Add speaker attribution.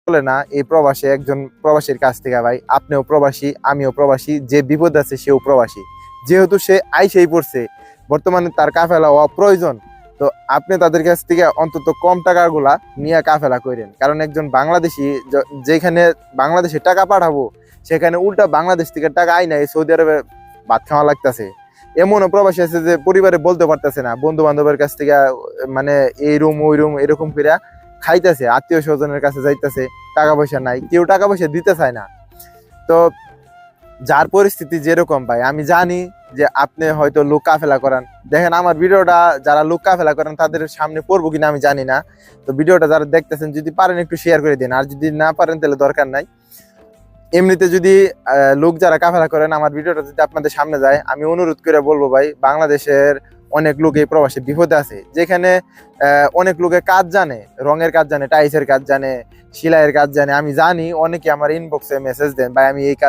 Speaker 1: বলে না এই প্রবাসী একজন প্রবাসীর কাছ থেকে ভাই, আপনিও প্রবাসী আমিও প্রবাসী, যে বিপদ আছে সেও প্রবাসী। যেহেতু সে আইসেই পড়ছে, বর্তমানে তার কাফেলা হওয়া প্রয়োজন, তো আপনি তাদের কাছ থেকে অন্তত কম টাকাগুলা নিয়ে কাফেলা করেন। কারণ একজন বাংলাদেশি যেখানে বাংলাদেশে টাকা পাঠাবো, সেখানে উল্টা বাংলাদেশ থেকে টাকা আই নাই সৌদি আরবে ভাত খাওয়া লাগতেছে। এমনও প্রবাসী আছে যে পরিবারে বলতে পারতেছে না, বন্ধু বান্ধবের কাছ থেকে মানে এই রুম ওই রুম এরকম করে খাইতেছে, আত্মীয় স্বজনের কাছে যাইতেছে, টাকা পয়সা নাই, কেউ টাকা পয়সা দিতে চায় না। তো যার পরিস্থিতি যেরকম ভাই, আমি জানি যে আপনি হয়তো লোক কাফেলা করান। দেখেন আমার ভিডিওটা যারা লোক কাফেলা করেন তাদের সামনে পড়বো কিনা আমি জানি না। তো ভিডিওটা যারা দেখতেছেন যদি পারেন একটু শেয়ার করে দিন, আর যদি না পারেন তাহলে দরকার নাই। এমনিতে যদি লোক যারা কাফেলা করেন আমার ভিডিওটা যদি আপনাদের সামনে যায়, আমি অনুরোধ করে বলবো ভাই, বাংলাদেশের অনেক লোক এই প্রবাসে বিপদে আছে, যেখানে অনেক লোকে কাজ জানে, রঙের কাজ জানে, টাইসের কাজ জানে, সেলাইয়ের কাজ জানে। আমি জানি অনেকে আমার ইনবক্সে মেসেজ দেন, ভাই আমি এই